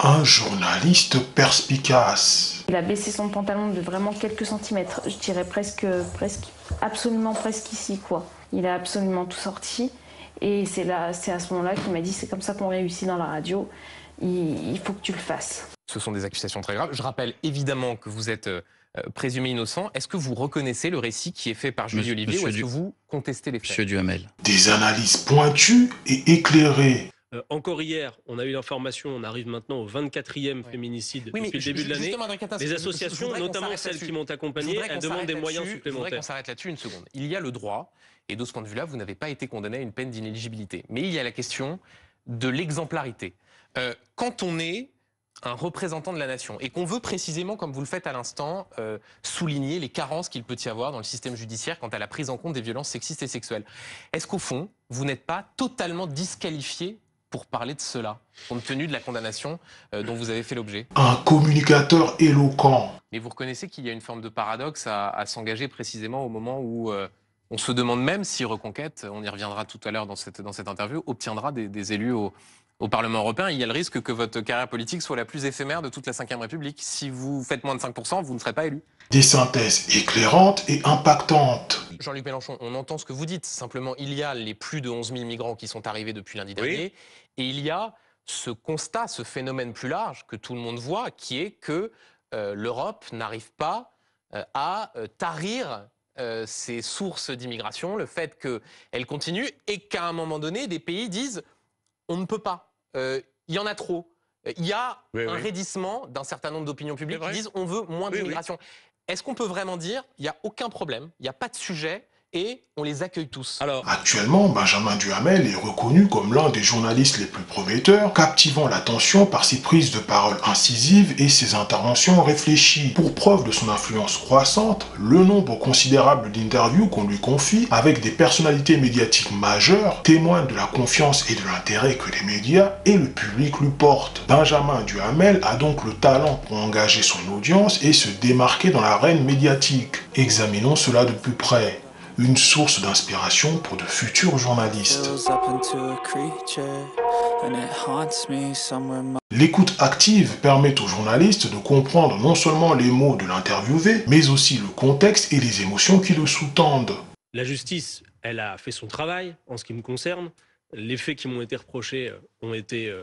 Un journaliste perspicace. Il a baissé son pantalon de vraiment quelques centimètres, je dirais absolument presque ici, quoi. Il a absolument tout sorti. Et c'est à ce moment-là qu'il m'a dit, c'est comme ça qu'on réussit dans la radio, il faut que tu le fasses. Ce sont des accusations très graves. Je rappelle évidemment que vous êtes présumé innocent. Est-ce que vous reconnaissez le récit qui est fait par Julie Olivier ou est-ce que vous contestez les faits? Monsieur Duhamel. Des analyses pointues et éclairées. Encore hier, on a eu l'information, on arrive maintenant au 24e féminicide depuis le début de l'année. Les associations, notamment celles qui m'ont accompagné, elles demandent des moyens supplémentaires. Je voudrais qu'on s'arrête là-dessus une seconde. Il y a le droit, et de ce point de vue-là, vous n'avez pas été condamné à une peine d'inéligibilité. Mais il y a la question de l'exemplarité. Quand on est un représentant de la nation et qu'on veut précisément, comme vous le faites à l'instant, souligner les carences qu'il peut y avoir dans le système judiciaire quant à la prise en compte des violences sexistes et sexuelles, est-ce qu'au fond, vous n'êtes pas totalement disqualifié pour parler de cela, compte tenu de la condamnation dont vous avez fait l'objet? Un communicateur éloquent. Mais vous reconnaissez qu'il y a une forme de paradoxe à s'engager précisément au moment où on se demande même si Reconquête, on y reviendra tout à l'heure dans cette interview, obtiendra des élus au Parlement européen. Il y a le risque que votre carrière politique soit la plus éphémère de toute la Ve République. Si vous faites moins de 5%, vous ne serez pas élu. Des synthèses éclairantes et impactantes. Jean-Luc Mélenchon, on entend ce que vous dites. Simplement, il y a les plus de 11 000 migrants qui sont arrivés depuis lundi dernier. Et il y a ce constat, ce phénomène plus large que tout le monde voit, qui est que l'Europe n'arrive pas à tarir ces sources d'immigration, le fait qu'elles continuent et qu'à un moment donné, des pays disent on ne peut pas, il y en a trop. Il y a un raidissement d'un certain nombre d'opinions publiques qui disent on veut moins d'immigration. Est-ce qu'on peut vraiment dire il n'y a aucun problème, il n'y a pas de sujet et on les accueille tous? Actuellement, Benjamin Duhamel est reconnu comme l'un des journalistes les plus prometteurs, captivant l'attention par ses prises de parole incisives et ses interventions réfléchies. Pour preuve de son influence croissante, le nombre considérable d'interviews qu'on lui confie avec des personnalités médiatiques majeures témoigne de la confiance et de l'intérêt que les médias et le public lui portent. Benjamin Duhamel a donc le talent pour engager son audience et se démarquer dans l'arène médiatique. Examinons cela de plus près. Une source d'inspiration pour de futurs journalistes. L'écoute active permet aux journalistes de comprendre non seulement les mots de l'interviewé, mais aussi le contexte et les émotions qui le sous-tendent. La justice, elle a fait son travail en ce qui me concerne. Les faits qui m'ont été reprochés ont été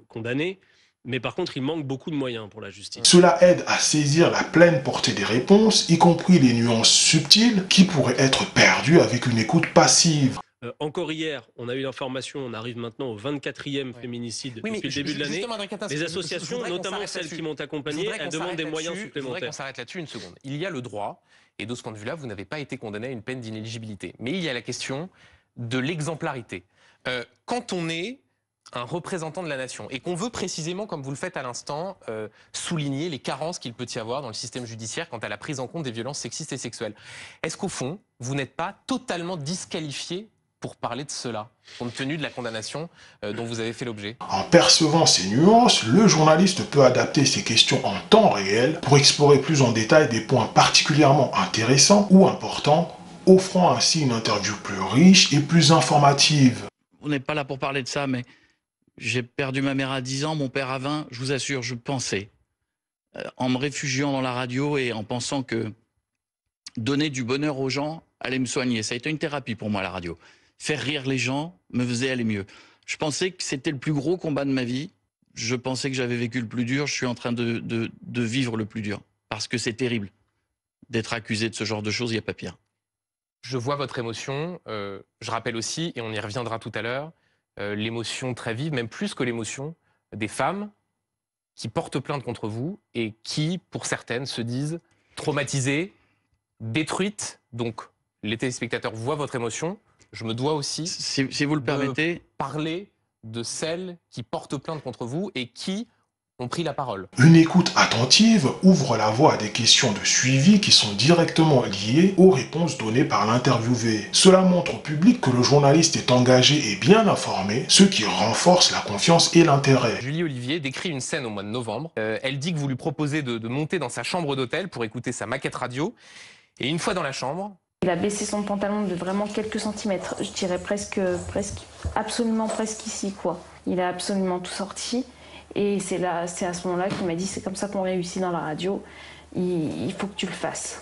condamnés. Mais par contre, il manque beaucoup de moyens pour la justice. Cela aide à saisir la pleine portée des réponses, y compris les nuances subtiles qui pourraient être perdues avec une écoute passive. Encore hier, on a eu l'information, on arrive maintenant au 24e féminicide depuis le début de l'année. Les associations, notamment celles qui m'ont accompagné, elles demandent des moyens supplémentaires. Je voudrais qu'on s'arrête là-dessus une seconde. Il y a le droit, et de ce point de vue-là, vous n'avez pas été condamné à une peine d'inéligibilité. Mais il y a la question de l'exemplarité. Quand on est un représentant de la nation et qu'on veut précisément, comme vous le faites à l'instant, souligner les carences qu'il peut y avoir dans le système judiciaire quant à la prise en compte des violences sexistes et sexuelles, est-ce qu'au fond, vous n'êtes pas totalement disqualifié pour parler de cela, compte tenu de la condamnation dont vous avez fait l'objet? En percevant ces nuances, le journaliste peut adapter ses questions en temps réel pour explorer plus en détail des points particulièrement intéressants ou importants, offrant ainsi une interview plus riche et plus informative. On n'est pas là pour parler de ça, mais j'ai perdu ma mère à 10 ans, mon père à 20, je vous assure, je pensais, en me réfugiant dans la radio et en pensant que donner du bonheur aux gens allait me soigner. Ça a été une thérapie pour moi, la radio. Faire rire les gens me faisait aller mieux. Je pensais que c'était le plus gros combat de ma vie. Je pensais que j'avais vécu le plus dur. Je suis en train de vivre le plus dur. Parce que c'est terrible d'être accusé de ce genre de choses, il n'y a pas pire. Je vois votre émotion. Je rappelle aussi, et on y reviendra tout à l'heure, l'émotion très vive, même plus que l'émotion, des femmes qui portent plainte contre vous et qui, pour certaines, se disent traumatisées, détruites. Donc, les téléspectateurs voient votre émotion. Je me dois aussi, si vous le permettez, parler de celles qui portent plainte contre vous et qui ont pris la parole. Une écoute attentive ouvre la voie à des questions de suivi qui sont directement liées aux réponses données par l'interviewé. Cela montre au public que le journaliste est engagé et bien informé, ce qui renforce la confiance et l'intérêt. Julie Olivier décrit une scène au mois de novembre. Elle dit que vous lui proposez de monter dans sa chambre d'hôtel pour écouter sa maquette radio. Et une fois dans la chambre... Il a baissé son pantalon de vraiment quelques centimètres, je dirais absolument presque ici, quoi. Il a absolument tout sorti. Et c'est à ce moment-là qu'il m'a dit c'est comme ça qu'on réussit dans la radio, il faut que tu le fasses.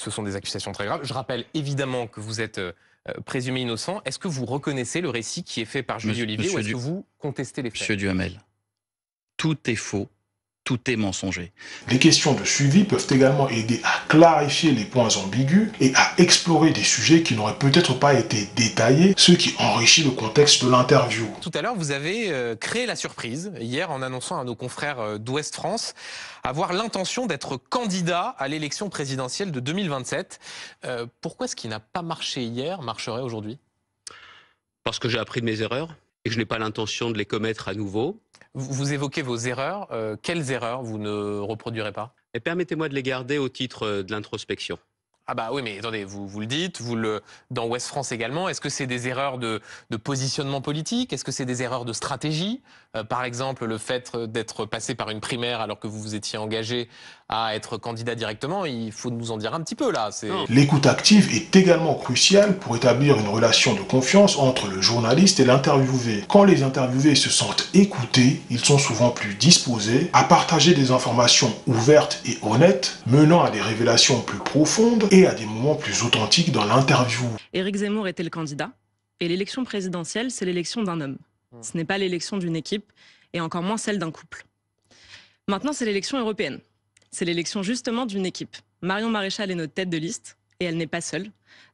Ce sont des accusations très graves. Je rappelle évidemment que vous êtes présumé innocent. Est-ce que vous reconnaissez le récit qui est fait par Julie Olivier ou est-ce que vous contestez les faits? Monsieur Duhamel, tout est faux, tout est mensonger. Les questions de suivi peuvent également aider à clarifier les points ambigus et à explorer des sujets qui n'auraient peut-être pas été détaillés, ce qui enrichit le contexte de l'interview. Tout à l'heure, vous avez créé la surprise hier en annonçant à nos confrères d'Ouest France avoir l'intention d'être candidat à l'élection présidentielle de 2027. Pourquoi ce qui n'a pas marché hier marcherait aujourd'hui? Parce que j'ai appris de mes erreurs et que je n'ai pas l'intention de les commettre à nouveau. Vous évoquez vos erreurs. Quelles erreurs vous ne reproduirez pas? Et permettez-moi de les garder au titre de l'introspection. Ah bah oui, mais attendez, vous le dites, dans Ouest France également, est-ce que c'est des erreurs de positionnement politique? Est-ce que c'est des erreurs de stratégie? Par exemple, le fait d'être passé par une primaire alors que vous vous étiez engagé à être candidat directement, il faut nous en dire un petit peu là. L'écoute active est également cruciale pour établir une relation de confiance entre le journaliste et l'interviewé. Quand les interviewés se sentent écoutés, ils sont souvent plus disposés à partager des informations ouvertes et honnêtes, menant à des révélations plus profondes et à des moments plus authentiques dans l'interview. Éric Zemmour était le candidat, et l'élection présidentielle, c'est l'élection d'un homme. Ce n'est pas l'élection d'une équipe, et encore moins celle d'un couple. Maintenant, c'est l'élection européenne. C'est l'élection justement d'une équipe. Marion Maréchal est notre tête de liste, et elle n'est pas seule.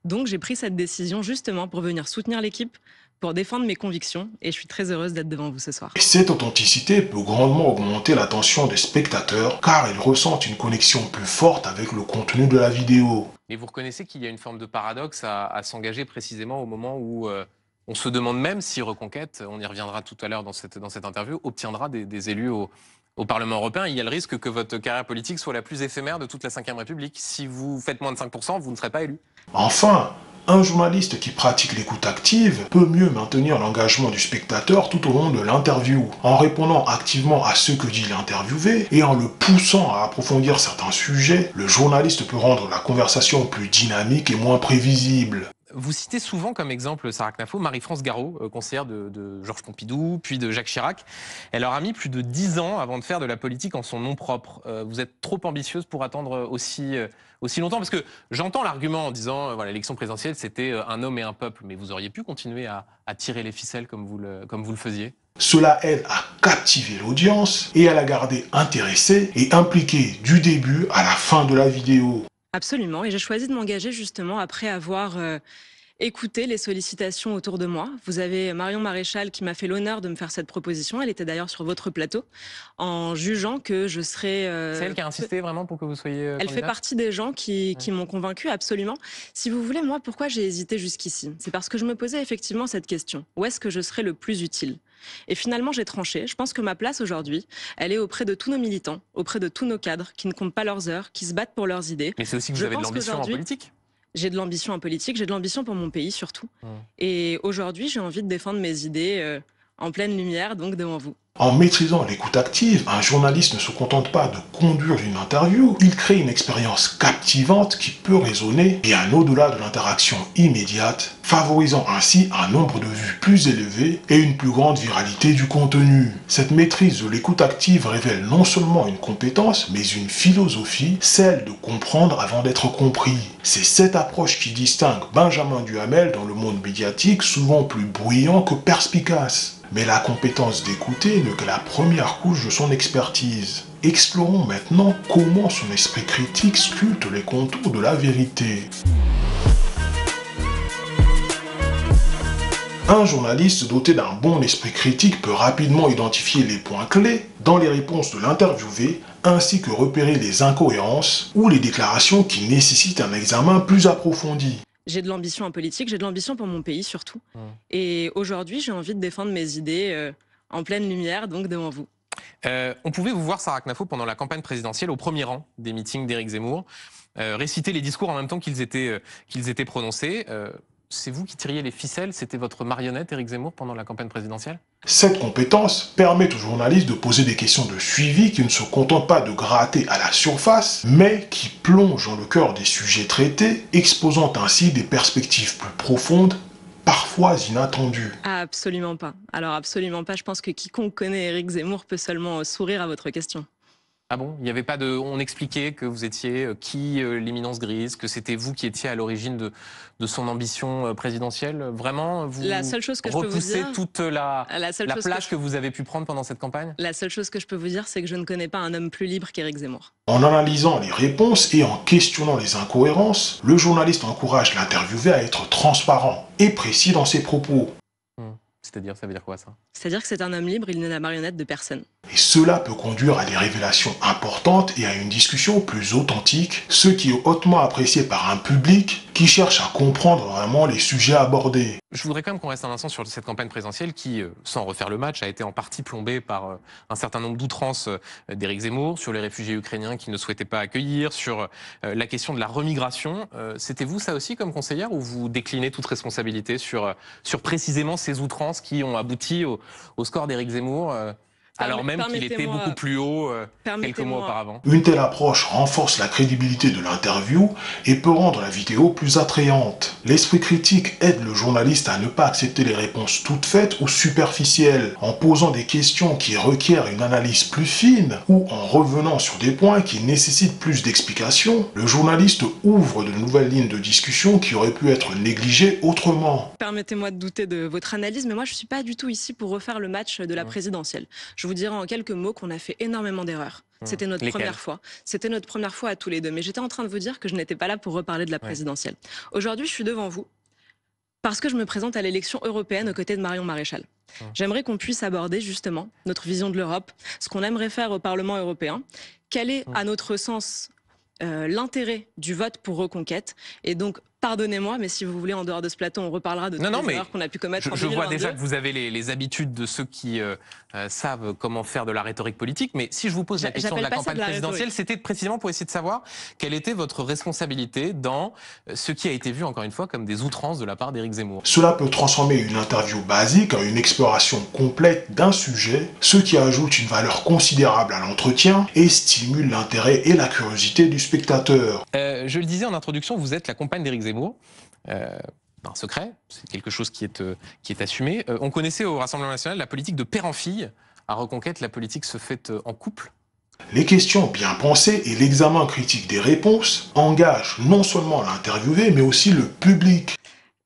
Donc j'ai pris cette décision justement pour venir soutenir l'équipe, pour défendre mes convictions, et je suis très heureuse d'être devant vous ce soir. Et cette authenticité peut grandement augmenter l'attention des spectateurs, car ils ressentent une connexion plus forte avec le contenu de la vidéo. Mais vous reconnaissez qu'il y a une forme de paradoxe à s'engager précisément au moment où on se demande même si Reconquête, on y reviendra tout à l'heure dans cette interview, obtiendra des élus au Parlement européen. Il y a le risque que votre carrière politique soit la plus éphémère de toute la Ve République. Si vous faites moins de 5%, vous ne serez pas élu. Enfin, un journaliste qui pratique l'écoute active peut mieux maintenir l'engagement du spectateur tout au long de l'interview, en répondant activement à ce que dit l'interviewé et en le poussant à approfondir certains sujets. Le journaliste peut rendre la conversation plus dynamique et moins prévisible. Vous citez souvent comme exemple, Sarah Knafo, Marie-France Garot, conseillère de Georges Pompidou, puis de Jacques Chirac. Elle leur a mis plus de 10 ans avant de faire de la politique en son nom propre. Vous êtes trop ambitieuse pour attendre aussi longtemps? Parce que j'entends l'argument en disant, voilà, l'élection présidentielle, c'était un homme et un peuple. Mais vous auriez pu continuer à tirer les ficelles comme vous le faisiez? Cela aide à captiver l'audience et à la garder intéressée et impliquée du début à la fin de la vidéo. Absolument, et j'ai choisi de m'engager justement après avoir écouté les sollicitations autour de moi. Vous avez Marion Maréchal qui m'a fait l'honneur de me faire cette proposition, elle était d'ailleurs sur votre plateau, en jugeant que je serais... C'est elle qui a insisté vraiment pour que vous soyez Elle fait partie des gens qui m'ont convaincue, absolument. Si vous voulez, moi, pourquoi j'ai hésité jusqu'ici? C'est parce que je me posais effectivement cette question. Où est-ce que je serais le plus utile? Et finalement, j'ai tranché. Je pense que ma place aujourd'hui, elle est auprès de tous nos militants, auprès de tous nos cadres qui ne comptent pas leurs heures, qui se battent pour leurs idées. Mais c'est aussi que vous avez de l'ambition en politique. J'ai de l'ambition en politique, j'ai de l'ambition pour mon pays surtout. Et aujourd'hui, j'ai envie de défendre mes idées en pleine lumière, donc devant vous. En maîtrisant l'écoute active, un journaliste ne se contente pas de conduire une interview, il crée une expérience captivante qui peut résonner bien au-delà de l'interaction immédiate, favorisant ainsi un nombre de vues plus élevé et une plus grande viralité du contenu. Cette maîtrise de l'écoute active révèle non seulement une compétence, mais une philosophie, celle de comprendre avant d'être compris. C'est cette approche qui distingue Benjamin Duhamel dans le monde médiatique, souvent plus bruyant que perspicace. Mais la compétence d'écouter n'est que la première couche de son expertise. Explorons maintenant comment son esprit critique sculpte les contours de la vérité. Un journaliste doté d'un bon esprit critique peut rapidement identifier les points clés dans les réponses de l'interviewé, ainsi que repérer les incohérences ou les déclarations qui nécessitent un examen plus approfondi. J'ai de l'ambition en politique, j'ai de l'ambition pour mon pays surtout. Et aujourd'hui, j'ai envie de défendre mes idées en pleine lumière, donc devant vous. On pouvait vous voir, Sarah Knafo, pendant la campagne présidentielle, au premier rang des meetings d'Éric Zemmour, réciter les discours en même temps qu'ils étaient prononcés. C'est vous qui tiriez les ficelles? C'était votre marionnette, Éric Zemmour, pendant la campagne présidentielle? Cette compétence permet aux journalistes de poser des questions de suivi qui ne se contentent pas de gratter à la surface, mais qui plongent dans le cœur des sujets traités, exposant ainsi des perspectives plus profondes parfois inattendus. Ah, absolument pas. Alors absolument pas. Je pense que quiconque connaît Éric Zemmour peut seulement sourire à votre question. Ah bon? Il n'y avait pas de... On expliquait que vous étiez l'éminence grise, que c'était vous qui étiez à l'origine de son ambition présidentielle. Vraiment, vous la seule chose que je peux vous dire, toute la place que que vous avez pu prendre pendant cette campagne? La seule chose que je peux vous dire, c'est que je ne connais pas un homme plus libre qu'Éric Zemmour. En analysant les réponses et en questionnant les incohérences, le journaliste encourage l'interviewé à être transparent et précis dans ses propos. C'est-à-dire, ça veut dire quoi ça? C'est-à-dire que c'est un homme libre, il n'est la marionnette de personne. Et cela peut conduire à des révélations importantes et à une discussion plus authentique, ce qui est hautement apprécié par un public qui cherche à comprendre vraiment les sujets abordés. Je voudrais quand même qu'on reste un instant sur cette campagne présidentielle qui, sans refaire le match, a été en partie plombée par un certain nombre d'outrances d'Éric Zemmour, sur les réfugiés ukrainiens qu'il ne souhaitait pas accueillir, sur la question de la remigration. C'était vous ça aussi comme conseillère, ou vous déclinez toute responsabilité sur précisément ces outrances qui ont abouti au score d'Éric Zemmour alors même qu'il était beaucoup plus haut quelques mois auparavant? Une telle approche renforce la crédibilité de l'interview et peut rendre la vidéo plus attrayante. L'esprit critique aide le journaliste à ne pas accepter les réponses toutes faites ou superficielles, en posant des questions qui requièrent une analyse plus fine ou en revenant sur des points qui nécessitent plus d'explications. Le journaliste ouvre de nouvelles lignes de discussion qui auraient pu être négligées autrement. Permettez-moi de douter de votre analyse, mais moi je ne suis pas du tout ici pour refaire le match de la présidentielle. Je vous dirais en quelques mots qu'on a fait énormément d'erreurs. C'était notre première fois. C'était notre première fois à tous les deux. Mais j'étais en train de vous dire que je n'étais pas là pour reparler de la présidentielle. Aujourd'hui, je suis devant vous parce que je me présente à l'élection européenne aux côtés de Marion Maréchal. J'aimerais qu'on puisse aborder justement notre vision de l'Europe, ce qu'on aimerait faire au Parlement européen, quel est, à notre sens, l'intérêt du vote pour Reconquête. Et donc, pardonnez-moi, mais si vous voulez, en dehors de ce plateau, on reparlera de toutes les erreurs qu'on a pu commettre en 2022. Je vois déjà que vous avez les habitudes de ceux qui savent comment faire de la rhétorique politique. Mais si je vous pose la question de la campagne présidentielle, c'était précisément pour essayer de savoir quelle était votre responsabilité dans ce qui a été vu, encore une fois, comme des outrances de la part d'Éric Zemmour. Cela peut transformer une interview basique en une exploration complète d'un sujet, ce qui ajoute une valeur considérable à l'entretien et stimule l'intérêt et la curiosité du spectateur. Je le disais en introduction, vous êtes la compagne d'Éric Zemmour. Un secret, c'est quelque chose qui est assumé. On connaissait au Rassemblement national la politique de père en fille. À Reconquête, la politique se fait en couple. Les questions bien pensées et l'examen critique des réponses engagent non seulement l'interviewé, mais aussi le public.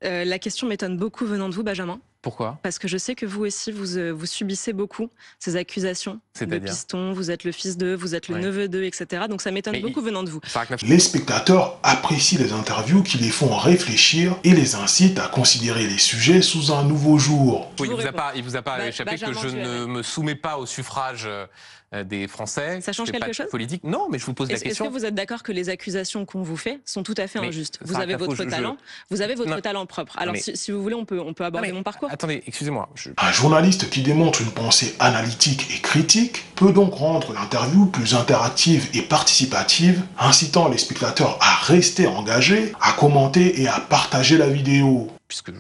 La question m'étonne beaucoup venant de vous, Benjamin. Pourquoi? Parce que je sais que vous aussi, vous subissez beaucoup ces accusations de piston, vous êtes le fils d'eux, vous êtes le neveu d'eux, etc. Donc ça m'étonne beaucoup venant de vous. Les spectateurs apprécient les interviews qui les font réfléchir et les incitent à considérer les sujets sous un nouveau jour. Oui, il vous a pas échappé que je ne me soumets pas au suffrage des Français. Ça change quelque chose politique. Non, mais je vous pose la question. Est-ce que vous êtes d'accord que les accusations qu'on vous fait sont tout à fait injustes? Vous avez votre talent, vous avez votre talent propre. Alors si vous voulez, on peut aborder mon parcours. Attendez, excusez-moi. Un journaliste qui démontre une pensée analytique et critique peut donc rendre l'interview plus interactive et participative, incitant les spectateurs à rester engagés, à commenter et à partager la vidéo. Puisque vous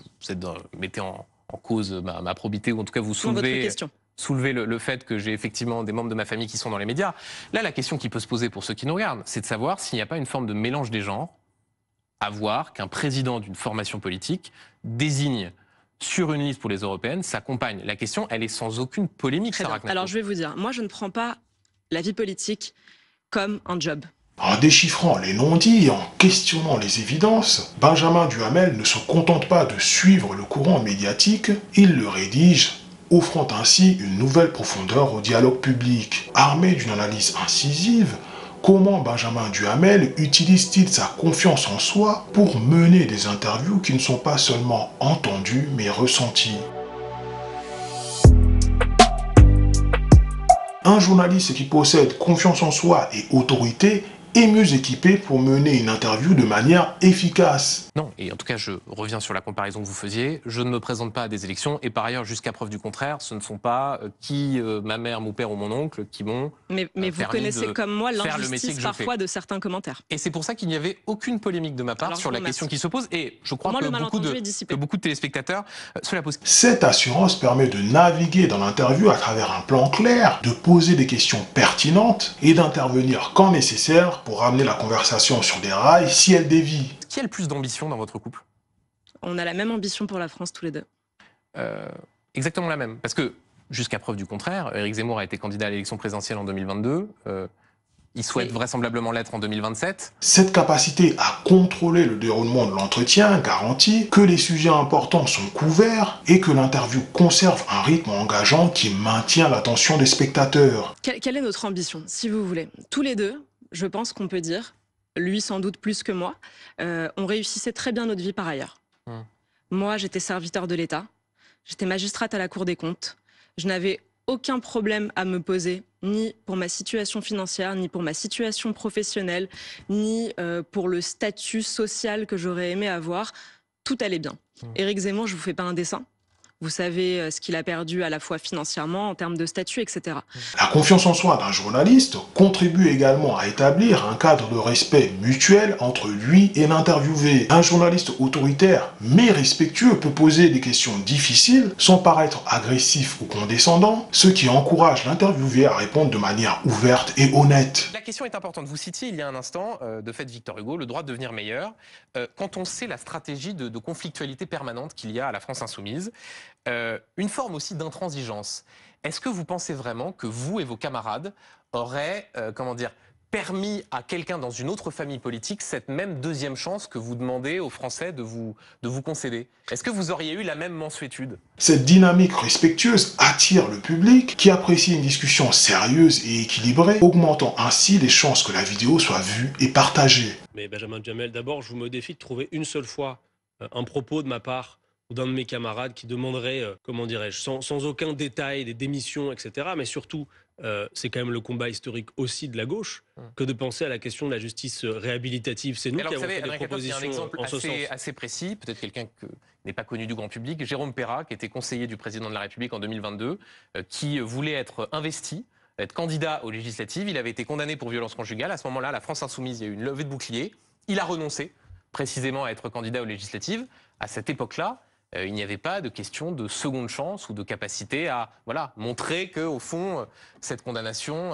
mettez en cause ma probité, ou en tout cas vous soulevez le fait que j'ai effectivement des membres de ma famille qui sont dans les médias. Là, la question qui peut se poser pour ceux qui nous regardent, c'est de savoir s'il n'y a pas une forme de mélange des genres à voir qu'un président d'une formation politique désigne sur une liste pour les européennes sa compagne. La question, elle est sans aucune polémique, Sarah Knapo. Alors je vais vous dire, moi je ne prends pas la vie politique comme un job. En déchiffrant les non-dits et en questionnant les évidences, Benjamin Duhamel ne se contente pas de suivre le courant médiatique, il le rédige, offrant ainsi une nouvelle profondeur au dialogue public. Armé d'une analyse incisive, comment Benjamin Duhamel utilise-t-il sa confiance en soi pour mener des interviews qui ne sont pas seulement entendues mais ressenties? Un journaliste qui possède confiance en soi et autorité est mieux équipé pour mener une interview de manière efficace. Non, et en tout cas, je reviens sur la comparaison que vous faisiez. Je ne me présente pas à des élections, et par ailleurs, jusqu'à preuve du contraire, ce ne sont pas ma mère, mon père ou mon oncle qui m'ont Mais vous connaissez comme moi l'injustice parfois de certains commentaires. Et c'est pour ça qu'il n'y avait aucune polémique de ma part sur la question qui se pose, et je crois que beaucoup de téléspectateurs se la posent. Cette assurance permet de naviguer dans l'interview à travers un plan clair, de poser des questions pertinentes et d'intervenir quand nécessaire pour ramener la conversation sur des rails si elle dévie. Qui a le plus d'ambition dans votre couple? On a la même ambition pour la France tous les deux. Exactement la même. Parce que, jusqu'à preuve du contraire, Éric Zemmour a été candidat à l'élection présidentielle en 2022. Il souhaite vraisemblablement l'être en 2027. Cette capacité à contrôler le déroulement de l'entretien garantit que les sujets importants sont couverts et que l'interview conserve un rythme engageant qui maintient l'attention des spectateurs. Quelle est notre ambition, si vous voulez? Tous les deux, je pense qu'on peut dire, lui sans doute plus que moi, on réussissait très bien notre vie par ailleurs. Moi, j'étais serviteur de l'État, j'étais magistrate à la Cour des comptes, je n'avais aucun problème à me poser, ni pour ma situation financière, ni pour ma situation professionnelle, ni pour le statut social que j'aurais aimé avoir. Tout allait bien. Éric Zemmour, je ne vous fais pas un dessin. Vous savez ce qu'il a perdu à la fois financièrement, en termes de statut, etc. La confiance en soi d'un journaliste contribue également à établir un cadre de respect mutuel entre lui et l'interviewé. Un journaliste autoritaire mais respectueux peut poser des questions difficiles sans paraître agressif ou condescendant, ce qui encourage l'interviewé à répondre de manière ouverte et honnête. La question est importante. Vous citiez il y a un instant, de fait, Victor Hugo, le droit de devenir meilleur. Quand on sait la stratégie de conflictualité permanente qu'il y a à la France insoumise, une forme aussi d'intransigeance. Est-ce que vous pensez vraiment que vous et vos camarades auraient, permis à quelqu'un dans une autre famille politique cette même deuxième chance que vous demandez aux Français de vous concéder? Est-ce que vous auriez eu la même mansuétude? Cette dynamique respectueuse attire le public qui apprécie une discussion sérieuse et équilibrée, augmentant ainsi les chances que la vidéo soit vue et partagée. Mais Benjamin Duhamel, d'abord, je vous me défie de trouver une seule fois un propos de ma part ou d'un de mes camarades qui demanderait, comment dirais-je, sans aucun détail, des démissions, etc. Mais surtout, c'est quand même le combat historique aussi de la gauche que de penser à la question de la justice réhabilitative. C'est nous qui avons fait des propositions en ce sens. Il y a un exemple assez précis, peut-être quelqu'un qui n'est pas connu du grand public, Jérôme Perra, qui était conseiller du président de la République en 2022, qui voulait être investi, être candidat aux législatives. Il avait été condamné pour violence conjugale. À ce moment-là, la France insoumise, il y a eu une levée de bouclier. Il a renoncé précisément à être candidat aux législatives. À cette époque-là, il n'y avait pas de question de seconde chance ou de capacité à montrer qu'au fond, cette condamnation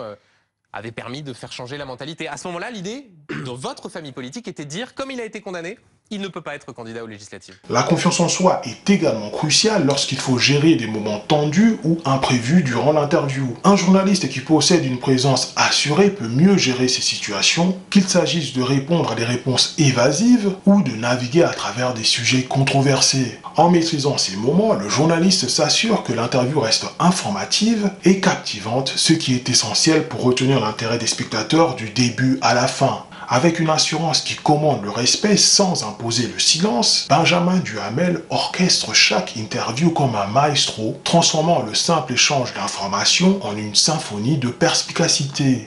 avait permis de faire changer la mentalité. À ce moment-là, l'idée de votre famille politique était de dire, comme il a été condamné, il ne peut pas être candidat aux législatives. La confiance en soi est également cruciale lorsqu'il faut gérer des moments tendus ou imprévus durant l'interview. Un journaliste qui possède une présence assurée peut mieux gérer ces situations, qu'il s'agisse de répondre à des réponses évasives ou de naviguer à travers des sujets controversés. En maîtrisant ces moments, le journaliste s'assure que l'interview reste informative et captivante, ce qui est essentiel pour retenir l'intérêt des spectateurs du début à la fin. Avec une assurance qui commande le respect sans imposer le silence, Benjamin Duhamel orchestre chaque interview comme un maestro, transformant le simple échange d'informations en une symphonie de perspicacité.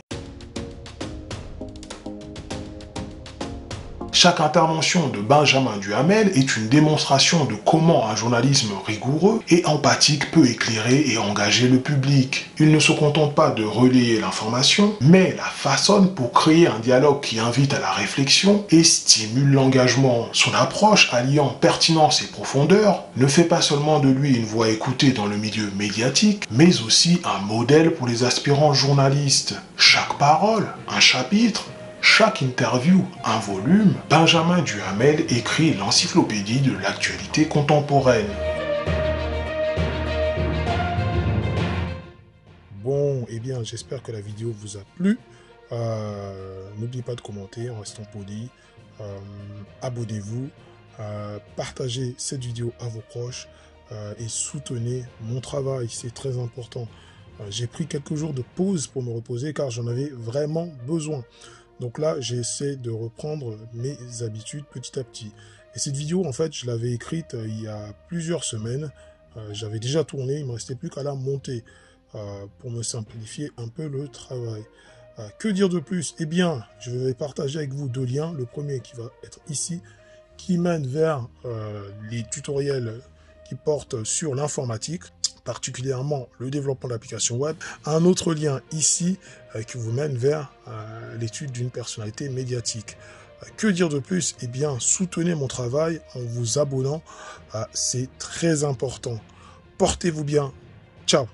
Chaque intervention de Benjamin Duhamel est une démonstration de comment un journalisme rigoureux et empathique peut éclairer et engager le public. Il ne se contente pas de relayer l'information, mais la façonne pour créer un dialogue qui invite à la réflexion et stimule l'engagement. Son approche alliant pertinence et profondeur ne fait pas seulement de lui une voix écoutée dans le milieu médiatique, mais aussi un modèle pour les aspirants journalistes. Chaque parole, un chapitre, chaque interview, un volume, Benjamin Duhamel écrit l'encyclopédie de l'actualité contemporaine. Bon, eh bien, j'espère que la vidéo vous a plu. N'oubliez pas de commenter en restant poli. Abonnez-vous. Partagez cette vidéo à vos proches. Et soutenez mon travail, c'est très important. J'ai pris quelques jours de pause pour me reposer car j'en avais vraiment besoin. Donc là, j'essaie de reprendre mes habitudes petit à petit. Et cette vidéo, en fait, je l'avais écrite il y a plusieurs semaines. J'avais déjà tourné, il ne me restait plus qu'à la monter pour me simplifier un peu le travail. Que dire de plus? Eh bien, je vais partager avec vous deux liens. Le premier qui va être ici, qui mène vers les tutoriels qui portent sur l'informatique, particulièrement le développement d'applications web. Un autre lien ici qui vous mène vers l'étude d'une personnalité médiatique. Que dire de plus? Eh bien, soutenez mon travail en vous abonnant. C'est très important. Portez-vous bien. Ciao.